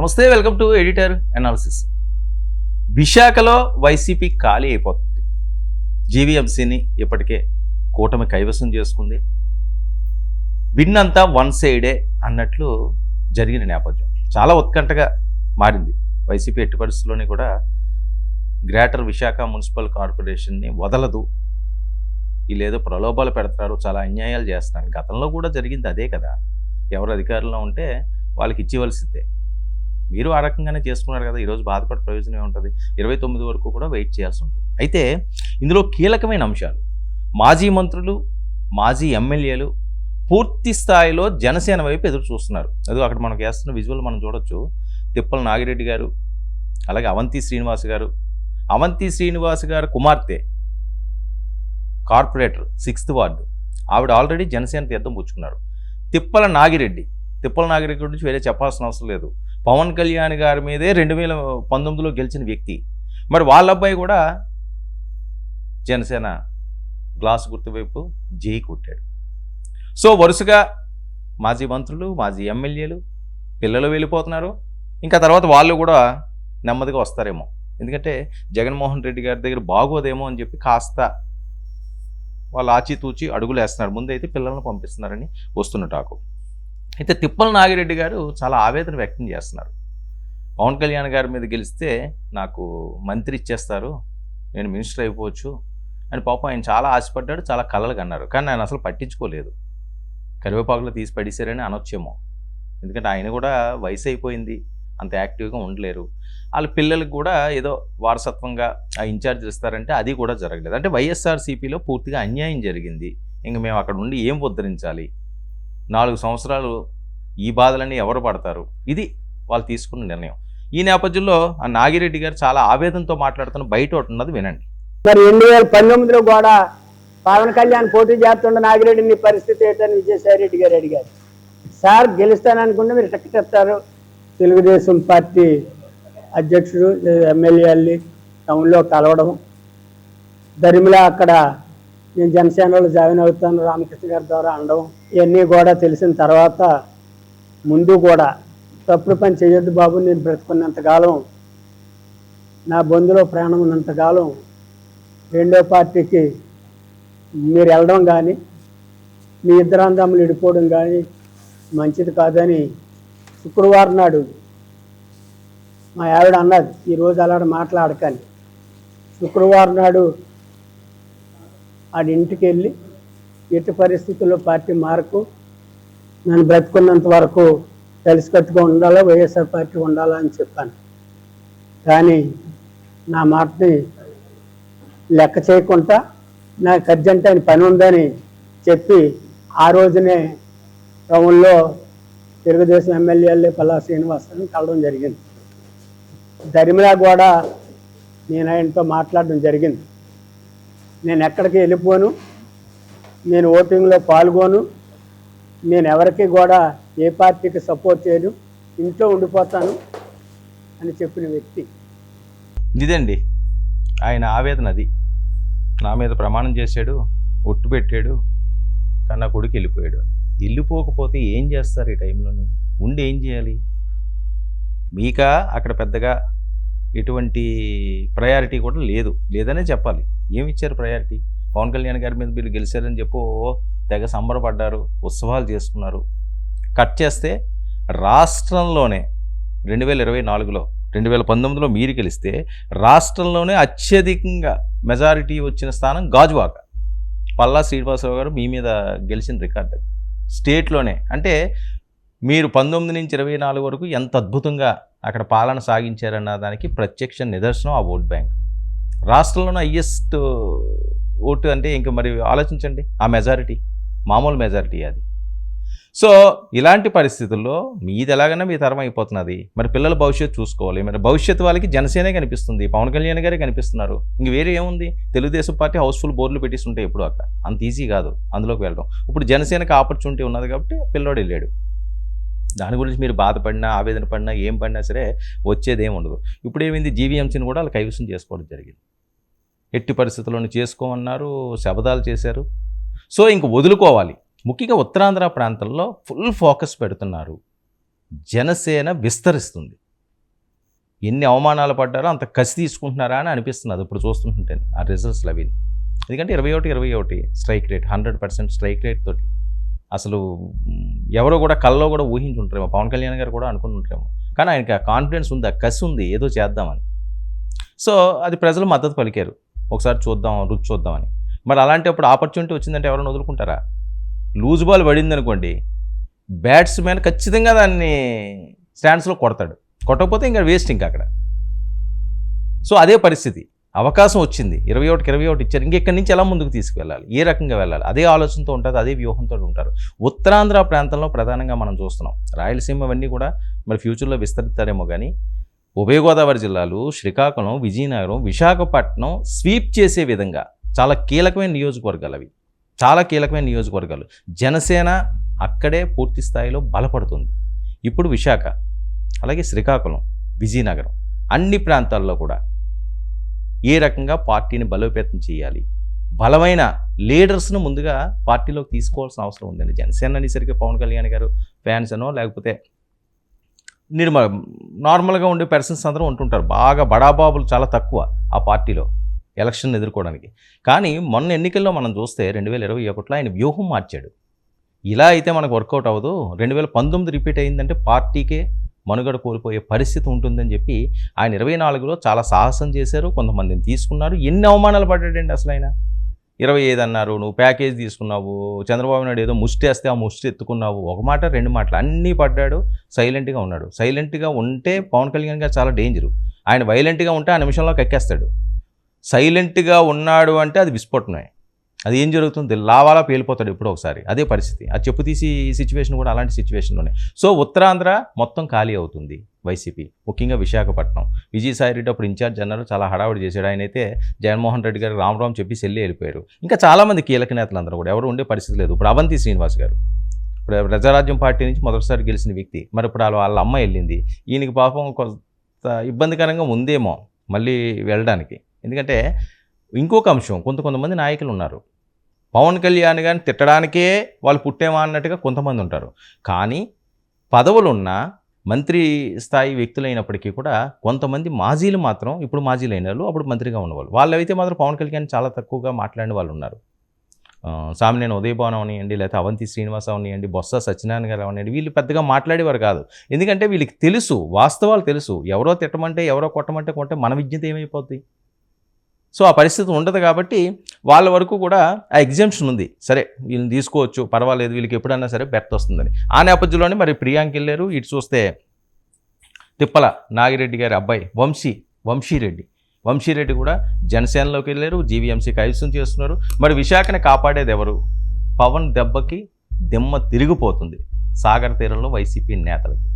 నమస్తే, welcome to editor analysis. విశాఖలో YCP ఖాళీ అయిపోతుంది. జీవీఎంసీని ఇప్పటికే కూటమి కైవసం చేసుకుంది. విన్నంతా వన్ సైడే అన్నట్లు జరిగిన నేపథ్యం చాలా ఉత్కంఠగా మారింది. వైసీపీ ఎట్టి పరిస్థితుల్లోని కూడా గ్రేటర్ విశాఖ మున్సిపల్ కార్పొరేషన్ని వదలదు, వీళ్ళేదో ప్రలోభాలు పెడతారు, చాలా అన్యాయాలు చేస్తున్నారు. గతంలో కూడా జరిగింది అదే కదా. ఎవరు అధికారంలో ఉంటే వాళ్ళకి ఇచ్చేవలసిందే. మీరు ఆ రకంగానే చేసుకున్నారు కదా. ఈరోజు బాధపడే ప్రయోజనం ఏముంటుంది? 29 వరకు కూడా వెయిట్ చేయాల్సి ఉంటుంది. అయితే ఇందులో కీలకమైన అంశాలు, మాజీ మంత్రులు, మాజీ ఎమ్మెల్యేలు పూర్తి స్థాయిలో జనసేన వైపు ఎదురు చూస్తున్నారు. అదో అక్కడ మనకు వేస్తున్న విజువల్ మనం చూడొచ్చు. తిప్పల నాగిరెడ్డి గారు, అలాగే అవంతి శ్రీనివాస్ గారు. అవంతి శ్రీనివాస్ గారు కుమార్తె కార్పొరేటర్ 6th వార్డు, ఆవిడ ఆల్రెడీ జనసేన తీర్థం పుచ్చుకున్నారు. తిప్పల నాగిరెడ్డి గురించి వేరే చెప్పాల్సిన అవసరం లేదు. పవన్ కళ్యాణ్ గారి మీదే 2019లో గెలిచిన వ్యక్తి. మరి వాళ్ళ అబ్బాయి కూడా జనసేన గ్లాస్ గుర్తు వైపు జై కొట్టాడు. సో వరుసగా మాజీ మంత్రులు, మాజీ ఎమ్మెల్యేలు, పిల్లలు వెళ్ళిపోతున్నారు. ఇంకా తర్వాత వాళ్ళు కూడా నెమ్మదిగా వస్తారేమో. ఎందుకంటే జగన్మోహన్ రెడ్డి గారి దగ్గర బాగోదేమో అని చెప్పి కాస్త వాళ్ళు ఆచితూచి అడుగులు వేస్తున్నారు. ముందైతే పిల్లలను పంపిస్తున్నారని వస్తున్న టాకు. అయితే తిప్పల నాగిరెడ్డి గారు చాలా ఆవేదన వ్యక్తం చేస్తున్నారు. పవన్ కళ్యాణ్ గారి మీద గెలిస్తే నాకు మంత్రి ఇచ్చేస్తారు, నేను మినిస్టర్ అయిపోవచ్చు అని పాపం ఆయన చాలా ఆశపడ్డాడు, చాలా కలలు కన్నారు. కానీ ఆయన అసలు పట్టించుకోలేదు. కరివేపాకులో తీసి పడేశారని అనొచ్చేమో. ఎందుకంటే ఆయన కూడా వయసు అయిపోయింది, అంత యాక్టివ్గా ఉండలేరు. వాళ్ళ పిల్లలకు కూడా ఏదో వారసత్వంగా ఆ ఇన్ఛార్జ్ ఇస్తారంటే అది కూడా జరగలేదు. అంటే వైఎస్ఆర్సీపీలో పూర్తిగా అన్యాయం జరిగింది. ఇంక మేము అక్కడ ఉండి ఏం ఉద్ధరించాలి? 4 సంవత్సరాలు ఈ బాధలన్నీ ఎవరు పడతారు? ఇది వాళ్ళు తీసుకున్న నిర్ణయం. ఈ నేపథ్యంలో ఆ నాగిరెడ్డి గారు చాలా ఆవేదనతో మాట్లాడుతున్న బయట ఒకటి ఉన్నది వినండి. మరి 2019లో కూడా పవన్ కళ్యాణ్ పోటీ చేస్తుండ నాగిరెడ్డి పరిస్థితి ఏంటని విజయసాయి రెడ్డి గారు అడిగారు. సార్ గెలుస్తాననుకుంటే మీరు టికెట్ ఇస్తారు. తెలుగుదేశం పార్టీ అధ్యక్షుడు ఎమ్మెల్యేల్ని టౌన్లో కలవడం, దరిమిలా అక్కడ నేను జనసేనలో జాయిన్ అవుతాను రామకృష్ణ గారి ద్వారా అనడం, ఇవన్నీ కూడా తెలిసిన తర్వాత ముందు కూడా తప్పుడు పని చేయొద్దు బాబు, నేను బ్రతుకున్నంతకాలం, నా బంధులో ప్రాణం ఉన్నంతకాలం రెండో పార్టీకి మీరు వెళ్ళడం కానీ మీ ఇద్దరు అందములు విడిపోవడం కానీ మంచిది కాదని శుక్రవారం నాడు మా ఆవిడ అన్నది. ఈరోజు అలాంటి మాట్లాడకని. శుక్రవారం నాడు ఆడి ఇంటికి వెళ్ళి ఎట్టి పరిస్థితుల్లో పార్టీ మారకు, నన్ను బ్రతుకున్నంత వరకు కలిసికట్టుగా ఉండాలా, వైఎస్ఆర్ పార్టీ ఉండాలా అని చెప్పాను. కానీ నా మాటని లెక్క చేయకుండా నాకు అర్జెంట్ అయిన పని ఉందని చెప్పి ఆ రోజునే టౌన్లో తెలుగుదేశం ఎమ్మెల్యేలే పల్లా శ్రీనివాసరావుని కలవడం జరిగింది. దరిమిలా కూడా నేను ఆయనతో మాట్లాడడం జరిగింది. నేను ఎక్కడికి వెళ్ళిపోను, నేను ఓటింగ్లో పాల్గొను, నేను ఎవరికి కూడా ఏ పార్టీకి సపోర్ట్ చేయను, ఇంట్లో ఉండిపోతాను అని చెప్పిన వ్యక్తి. ఇదండి ఆయన ఆవేదన. అది నా మీద ప్రమాణం చేశాడు, ఒట్టు పెట్టాడు, కానీ నా కొడుకు వెళ్ళిపోయాడు. వెళ్ళిపోకపోతే ఏం చేస్తారు? ఈ టైంలోని ఉండి ఏం చేయాలి? మీకా అక్కడ పెద్దగా ఎటువంటి ప్రయారిటీ కూడా లేదనే చెప్పాలి. ఏమి ఇచ్చారు ప్రయారిటీ? పవన్ కళ్యాణ్ గారి మీద మీరు గెలిచారని చెప్పి తెగ సంబరపడ్డారు, ఉత్సవాలు చేసుకున్నారు. కట్ చేస్తే రాష్ట్రంలోనే 2024లో 2019లో మీరు గెలిస్తే రాష్ట్రంలోనే అత్యధికంగా మెజారిటీ వచ్చిన స్థానం గాజువాక. పల్లా శ్రీనివాసరావు గారు మీ మీద గెలిచిన రికార్డు అది స్టేట్లోనే. అంటే మీరు 19 నుంచి 24 వరకు ఎంత అద్భుతంగా అక్కడ పాలన సాగించారన్న దానికి ప్రత్యక్ష నిదర్శనం ఆ ఓట్ బ్యాంక్. రాష్ట్రంలోనే హైయెస్ట్ ఓటు అంటే ఇంక మరి ఆలోచించండి. ఆ మెజారిటీ మామూలు మెజారిటీ అది. సో ఇలాంటి పరిస్థితుల్లో మీది ఎలాగైనా మీ తరం అయిపోతున్నది. మరి పిల్లల భవిష్యత్తు చూసుకోవాలి. మరి భవిష్యత్తు వాళ్ళకి జనసేనే కనిపిస్తుంది, పవన్ కళ్యాణ్ గారే కనిపిస్తున్నారు. ఇంక వేరే ఏముంది? తెలుగుదేశం పార్టీ హౌస్ఫుల్ బోర్డులు పెట్టిస్తుంటే ఎప్పుడు అక్కడ అంత ఈజీ కాదు అందులోకి వెళ్ళడం. ఇప్పుడు జనసేనకి ఆపర్చునిటీ ఉన్నది కాబట్టి పిల్లోడు వెళ్ళాడు. దాని గురించి మీరు బాధపడినా, ఆవేదన పడినా, ఏం పడినా సరే వచ్చేది ఏమి ఉండదు. ఇప్పుడు ఏమైంది? జీవీఎంసీని కూడా వాళ్ళు కైవసం చేసుకోవడం జరిగింది. ఎట్టి పరిస్థితుల్లోనూ చేసుకోమన్నారు, శబదాలు చేశారు. సో ఇంక వదులుకోవాలి. ముఖ్యంగా ఉత్తరాంధ్ర ప్రాంతంలో ఫుల్ ఫోకస్ పెడుతున్నారు. జనసేన విస్తరిస్తుంది. ఎన్ని అవమానాలు పడ్డారో అంత కసి తీసుకుంటున్నారా అని అనిపిస్తున్నది ఇప్పుడు చూస్తుంటే ఆ రిజల్ట్స్ అవి. ఎందుకంటే 21 స్ట్రైక్ రేట్, 100% స్ట్రైక్ రేట్ తోటి అసలు ఎవరో కూడా కల్లో కూడా ఊహించుంటారేమో, పవన్ కళ్యాణ్ గారు కూడా అనుకుని ఉంటారేమో. కానీ ఆయనకి ఆ కాన్ఫిడెన్స్ ఉంది, ఆ కసి ఉంది, ఏదో చేద్దామని. సో అది ప్రజలు మద్దతు పలికారు, ఒకసారి చూద్దాం, రుచి చూద్దామని. మరి అలాంటప్పుడు ఆపర్చునిటీ వచ్చిందంటే ఎవరైనా వదులుకుంటారా? లూజ్ బాల్ పడింది అనుకోండి, బ్యాట్స్మెన్ ఖచ్చితంగా దాన్ని స్టాండ్స్లో కొడతాడు, కొట్టకపోతే ఇంకా వేస్ట్ ఇంకా అక్కడ. సో అదే పరిస్థితి, అవకాశం వచ్చింది, 21 ఇచ్చారు, ఇంకెక్కడి నుంచి ఎలా ముందుకు తీసుకువెళ్ళాలి, ఏ రకంగా వెళ్ళాలి, అదే ఆలోచనతో ఉంటుంది, అదే వ్యూహంతో ఉంటారు. ఉత్తరాంధ్ర ప్రాంతంలో ప్రధానంగా మనం చూస్తున్నాం, రాయలసీమ అవన్నీ కూడా మరి ఫ్యూచర్లో విస్తరిస్తారేమో కానీ ఉభయ గోదావరి జిల్లాలు, శ్రీకాకుళం, విజయనగరం, విశాఖపట్నం స్వీప్ చేసే విధంగా చాలా కీలకమైన నియోజకవర్గాలు అవి, చాలా కీలకమైన నియోజకవర్గాలు. జనసేన అక్కడే పూర్తి స్థాయిలో బలపడుతుంది. ఇప్పుడు విశాఖ, అలాగే శ్రీకాకుళం, విజయనగరం అన్ని ప్రాంతాల్లో కూడా ఏ రకంగా పార్టీని బలోపేతం చేయాలి, బలమైన లీడర్స్ను ముందుగా పార్టీలోకి తీసుకోవాల్సిన అవసరం ఉందండి. జనసేన అనేసరికి పవన్ కళ్యాణ్ గారు ఫ్యాన్స్ అనో లేకపోతే నార్మల్గా ఉండే పర్సన్స్ అందరూ ఉంటుంటారు, బాగా బడాబాబులు చాలా తక్కువ ఆ పార్టీలో ఎలక్షన్ ఎదుర్కోవడానికి. కానీ మొన్న ఎన్నికల్లో మనం చూస్తే 2021లో ఆయన వ్యూహం మార్చాడు. ఇలా అయితే మనకు వర్కౌట్ అవ్వదు, 2019 రిపీట్ అయిందంటే పార్టీకే మనుగడ కోల్పోయే పరిస్థితి ఉంటుందని చెప్పి ఆయన 24లో చాలా సాహసం చేశారు, కొంతమందిని తీసుకున్నారు. ఎన్ని అవమానాలు పడ్డాడండి అసలు ఆయన. 25 అన్నారు, నువ్వు ప్యాకేజ్ తీసుకున్నావు, చంద్రబాబు నాయుడు ఏదో ముష్టి ఆ ముష్టి ఎత్తుకున్నావు, ఒక మాట 2 మాటలు అన్నీ పడ్డాడు. సైలెంట్గా ఉన్నాడు. సైలెంట్గా ఉంటే పవన్ కళ్యాణ్ గారు చాలా డేంజరు. ఆయన వైలెంట్గా ఉంటే ఆ నిమిషంలో కక్కేస్తాడు. సైలెంట్గా ఉన్నాడు అంటే అది విస్ఫోటనమే, అది ఏం జరుగుతుంది, లావాలా పేలిపోతాడు ఎప్పుడో ఒకసారి. అదే పరిస్థితి, ఆ చెప్పు తీసి సిచ్యువేషన్ కూడా అలాంటి సిచ్యువేషన్లోనే. సో ఉత్తరాంధ్ర మొత్తం ఖాళీ అవుతుంది వైసీపీ, ముఖ్యంగా విశాఖపట్నం. విజయసాయి రెడ్డి అప్పుడు ఇన్ఛార్జ్ అన్నారు, చాలా హడావుడి చేశాడు. ఆయన అయితే జగన్మోహన్ రెడ్డి గారు రామ్ చెప్పి వెళ్ళిపోయారు. ఇంకా చాలామంది కీలక నేతలు అందరూ కూడా ఎవరు ఉండే పరిస్థితి లేదు. ఇప్పుడు అవంతి శ్రీనివాస్ గారు, ఇప్పుడు ప్రజారాజ్యం పార్టీ నుంచి మొదటిసారి గెలిచిన వ్యక్తి, మరి ఇప్పుడు వాళ్ళ అమ్మ వెళ్ళింది. ఈయనకి పాపం కొంత ఇబ్బందికరంగా ఉందేమో మళ్ళీ వెళ్ళడానికి. ఎందుకంటే ఇంకొక అంశం, కొంతమంది నాయకులు ఉన్నారు, పవన్ కళ్యాణ్ గారిని తిట్టడానికే వాళ్ళు పుట్టేమా అన్నట్టుగా కొంతమంది ఉంటారు. కానీ పదవులున్న మంత్రి స్థాయి వ్యక్తులైనప్పటికీ కూడా కొంతమంది మాజీలు మాత్రం, ఇప్పుడు మాజీలు అయిన వాళ్ళు, అప్పుడు మంత్రిగా ఉన్నవాళ్ళు, వాళ్ళైతే మాత్రం పవన్ కళ్యాణ్ చాలా తక్కువగా మాట్లాడిన వాళ్ళు ఉన్నారు. సామినేని ఉదయభాను అవనివ్వండి, లేకపోతే అవంతి శ్రీనివాస్ అవనివ్వండి, బొత్స సత్యనారాయణ గారు అవనివ్వండి, వీళ్ళు పెద్దగా మాట్లాడేవారు కాదు. ఎందుకంటే వీళ్ళకి తెలుసు, వాస్తవాలు తెలుసు, ఎవరో తిట్టమంటే ఎవరో కొట్టమంటే కొంటే మన విజ్ఞత ఏమైపోద్ది. సో ఆ పరిస్థితి ఉండదు కాబట్టి వాళ్ళ వరకు కూడా ఆ ఎగ్జామ్షన్ ఉంది. సరే వీళ్ళని తీసుకోవచ్చు, పర్వాలేదు, వీళ్ళకి ఎప్పుడన్నా సరే బెర్త్ వస్తుందని. ఆ నేపథ్యంలోనే మరి ప్రియాంక వెళ్ళారు. ఇటు చూస్తే తిప్పల నాగిరెడ్డి గారి అబ్బాయి వంశీరెడ్డి కూడా జనసేనలోకి వెళ్ళారు, జీవీఎంసీ కైవసం చేస్తున్నారు. మరి విశాఖని కాపాడేది ఎవరు? పవన్ దెబ్బకి దిమ్మ తిరిగిపోతుంది సాగర్ తీరంలో వైసీపీ నేతలకి.